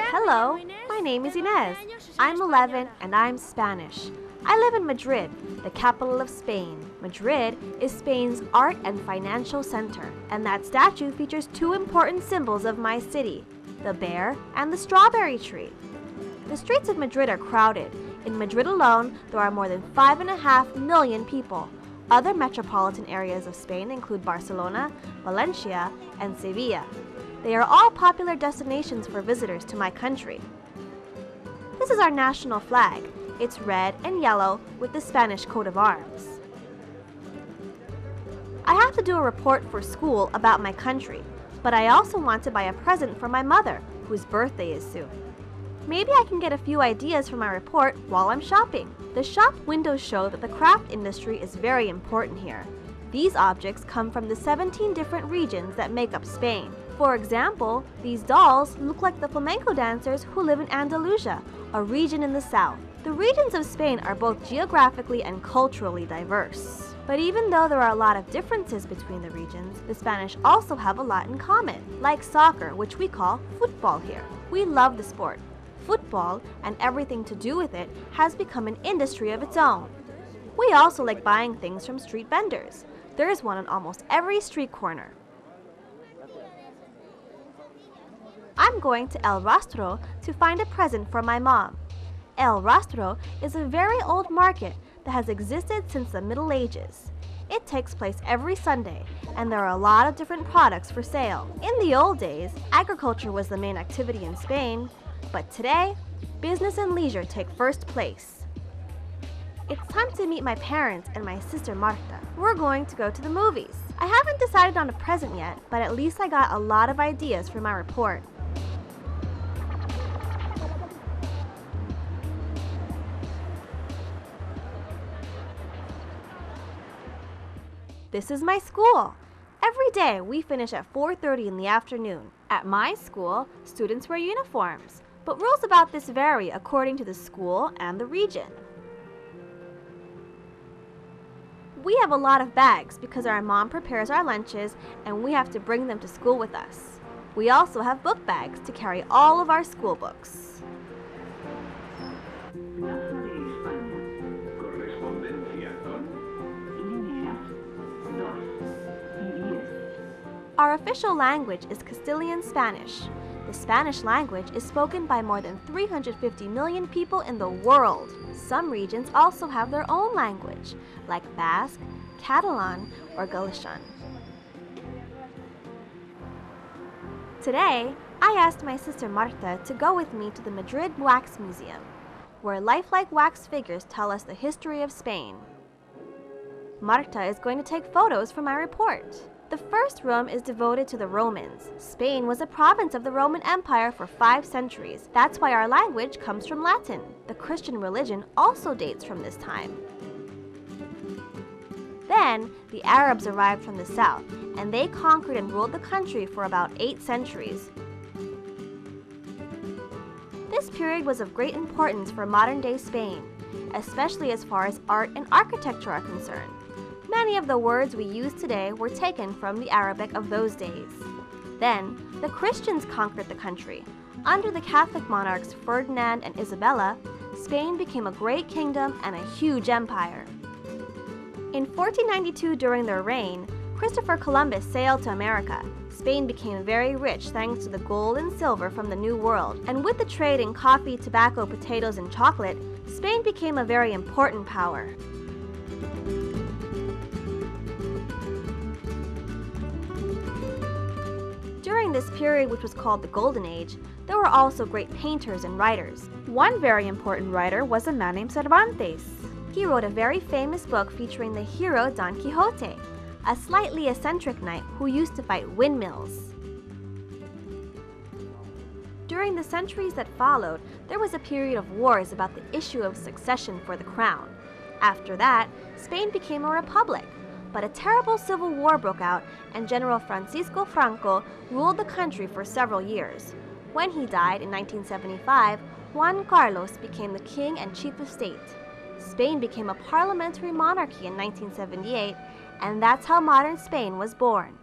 Hello, my name is Inez. I'm 11 and I'm Spanish. I live in Madrid, the capital of Spain. Madrid is Spain's art and financial center, and that statue features two important symbols of my city, the bear and the strawberry tree. The streets of Madrid are crowded. In Madrid alone, there are more than 5.5 million people. Other metropolitan areas of Spain include Barcelona, Valencia, and Sevilla. They are all popular destinations for visitors to my country. This is our national flag. It's red and yellow with the Spanish coat of arms. I have to do a report for school about my country, but I also want to buy a present for my mother, whose birthday is soon. Maybe I can get a few ideas for my report while I'm shopping. The shop windows show that the craft industry is very important here. These objects come from the 17 different regions that make up Spain. For example, these dolls look like the flamenco dancers who live in Andalusia, a region in the south. The regions of Spain are both geographically and culturally diverse. But even though there are a lot of differences between the regions, the Spanish also have a lot in common, like soccer, which we call football here. We love the sport. Football, and everything to do with it, has become an industry of its own. We also like buying things from street vendors. There is one on almost every street corner. I'm going to El Rastro to find a present for my mom. El Rastro is a very old market that has existed since the Middle Ages. It takes place every Sunday, and there are a lot of different products for sale. In the old days, agriculture was the main activity in Spain, but today, business and leisure take first place. It's time to meet my parents and my sister Marta. We're going to go to the movies. I haven't decided on a present yet, but at least I got a lot of ideas for my report. This is my school. Every day we finish at 4:30 in the afternoon. At my school, students wear uniforms, but rules about this vary according to the school and the region. We have a lot of bags because our mom prepares our lunches and we have to bring them to school with us. We also have book bags to carry all of our school books. Our official language is Castilian Spanish. The Spanish language is spoken by more than 350 million people in the world. Some regions also have their own language, like Basque, Catalan, or Galician. Today, I asked my sister Marta to go with me to the Madrid Wax Museum, where lifelike wax figures tell us the history of Spain. Marta is going to take photos for my report. The first room is devoted to the Romans. Spain was a province of the Roman Empire for 5 centuries. That's why our language comes from Latin. The Christian religion also dates from this time. Then, the Arabs arrived from the south, and they conquered and ruled the country for about 8 centuries. This period was of great importance for modern-day Spain, especially as far as art and architecture are concerned. Many of the words we use today were taken from the Arabic of those days. Then, the Christians conquered the country. Under the Catholic monarchs Ferdinand and Isabella, Spain became a great kingdom and a huge empire. In 1492, during their reign, Christopher Columbus sailed to America. Spain became very rich thanks to the gold and silver from the New World, and with the trade in coffee, tobacco, potatoes, and chocolate, Spain became a very important power. During this period, which was called the Golden Age, there were also great painters and writers. One very important writer was a man named Cervantes. He wrote a very famous book featuring the hero Don Quixote, a slightly eccentric knight who used to fight windmills. During the centuries that followed, there was a period of wars about the issue of succession for the crown. After that, Spain became a republic. But a terrible civil war broke out, and General Francisco Franco ruled the country for several years. When he died in 1975, Juan Carlos became the king and chief of state. Spain became a parliamentary monarchy in 1978, and that's how modern Spain was born.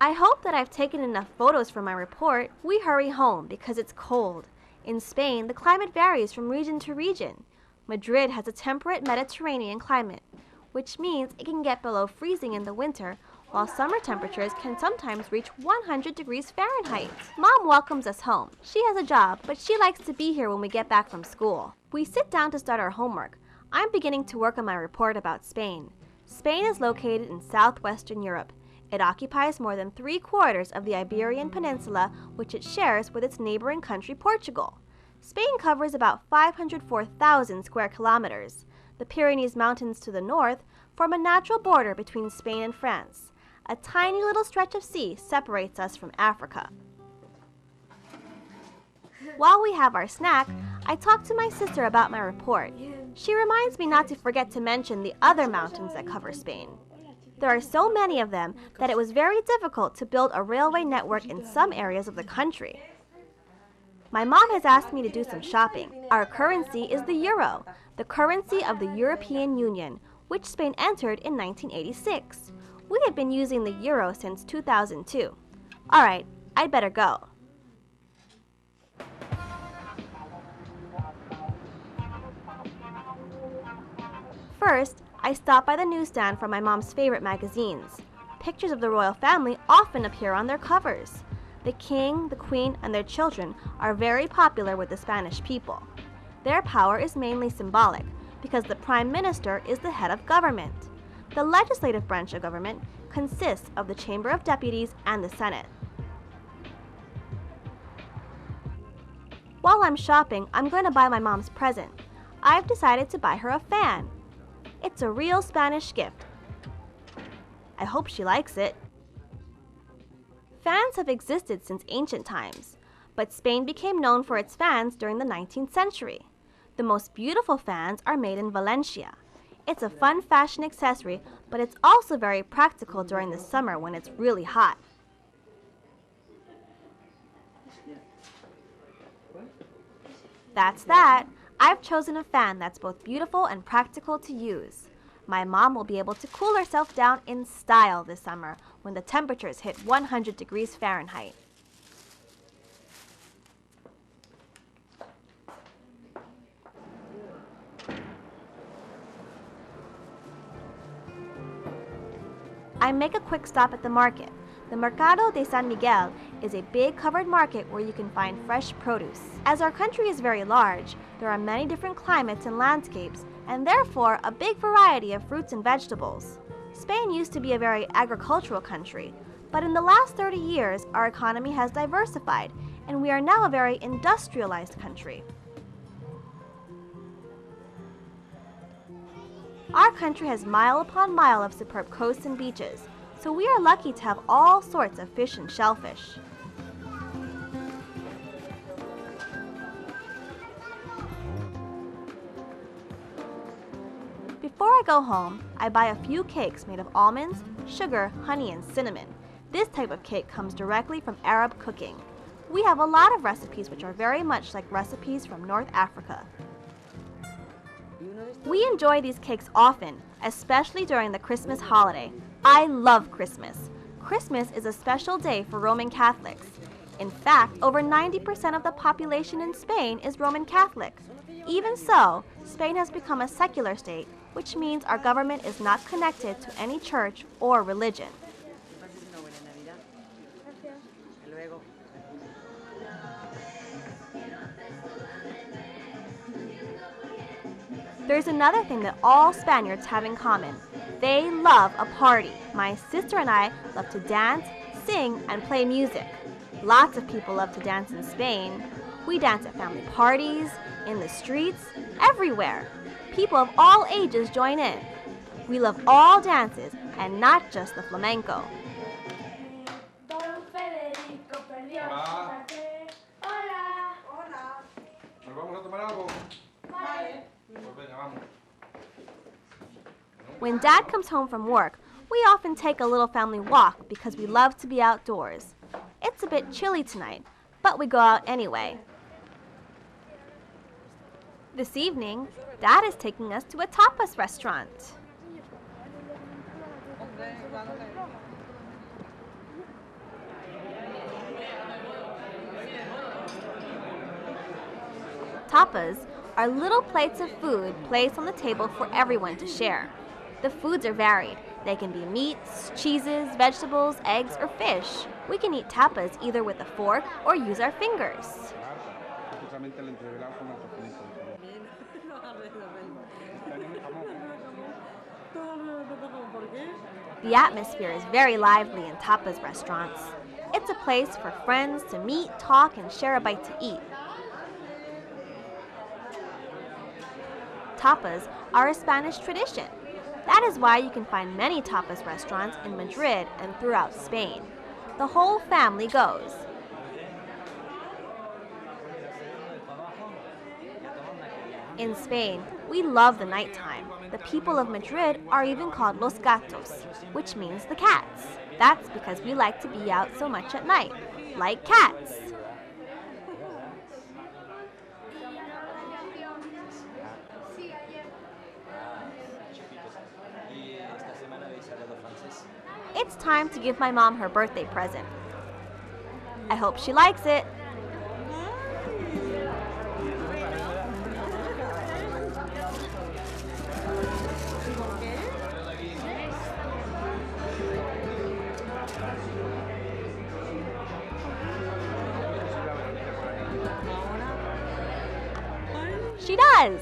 I hope that I've taken enough photos for my report. We hurry home because it's cold. In Spain, the climate varies from region to region. Madrid has a temperate Mediterranean climate, which means it can get below freezing in the winter, while summer temperatures can sometimes reach 100 degrees Fahrenheit. Mom welcomes us home. She has a job, but she likes to be here when we get back from school. We sit down to start our homework. I'm beginning to work on my report about Spain. Spain is located in southwestern Europe. It occupies more than 3/4 of the Iberian Peninsula, which it shares with its neighboring country, Portugal. Spain covers about 504,000 square kilometers. The Pyrenees Mountains to the north form a natural border between Spain and France. A tiny little stretch of sea separates us from Africa. While we have our snack, I talk to my sister about my report. She reminds me not to forget to mention the other mountains that cover Spain. There are so many of them that it was very difficult to build a railway network in some areas of the country. My mom has asked me to do some shopping. Our currency is the euro, the currency of the European Union, which Spain entered in 1986. We have been using the euro since 2002. All right, I'd better go. First, I stop by the newsstand for my mom's favorite magazines. Pictures of the royal family often appear on their covers. The king, the queen, and their children are very popular with the Spanish people. Their power is mainly symbolic because the prime minister is the head of government. The legislative branch of government consists of the Chamber of Deputies and the Senate. While I'm shopping, I'm going to buy my mom's present. I've decided to buy her a fan. It's a real Spanish gift. I hope she likes it. Fans have existed since ancient times, but Spain became known for its fans during the 19th century. The most beautiful fans are made in Valencia. It's a fun fashion accessory, but it's also very practical during the summer when it's really hot. That's that. I've chosen a fan that's both beautiful and practical to use. My mom will be able to cool herself down in style this summer when the temperatures hit 100 degrees Fahrenheit. I make a quick stop at the market. The Mercado de San Miguel is a big covered market where you can find fresh produce. As our country is very large, there are many different climates and landscapes, and therefore a big variety of fruits and vegetables. Spain used to be a very agricultural country, but in the last 30 years our economy has diversified, and we are now a very industrialized country. Our country has mile upon mile of superb coasts and beaches, so we are lucky to have all sorts of fish and shellfish. Before I go home, I buy a few cakes made of almonds, sugar, honey, and cinnamon. This type of cake comes directly from Arab cooking. We have a lot of recipes which are very much like recipes from North Africa. We enjoy these cakes often, especially during the Christmas holiday. I love Christmas. Christmas is a special day for Roman Catholics. In fact, over 90% of the population in Spain is Roman Catholic. Even so, Spain has become a secular state, which means our government is not connected to any church or religion. There's another thing that all Spaniards have in common. They love a party. My sister and I love to dance, sing, and play music. Lots of people love to dance in Spain. We dance at family parties, in the streets, everywhere. People of all ages join in. We love all dances, and not just the flamenco. When Dad comes home from work, we often take a little family walk because we love to be outdoors. It's a bit chilly tonight, but we go out anyway. This evening, Dad is taking us to a tapas restaurant. Tapas are little plates of food placed on the table for everyone to share. The foods are varied. They can be meats, cheeses, vegetables, eggs, or fish. We can eat tapas either with a fork or use our fingers. The atmosphere is very lively in tapas restaurants. It's a place for friends to meet, talk, and share a bite to eat. Tapas are a Spanish tradition. That is why you can find many tapas restaurants in Madrid and throughout Spain. The whole family goes. In Spain, we love the nighttime. The people of Madrid are even called Los Gatos, which means the cats. That's because we like to be out so much at night, like cats. It's time to give my mom her birthday present. I hope she likes it. She does!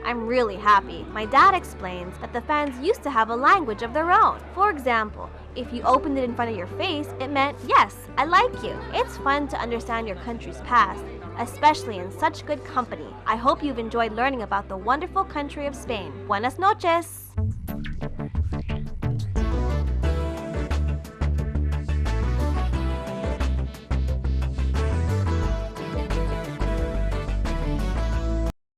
I'm really happy. My dad explains that the fans used to have a language of their own. For example, if you opened it in front of your face, it meant, yes, I like you. It's fun to understand your country's past, especially in such good company. I hope you've enjoyed learning about the wonderful country of Spain. Buenas noches!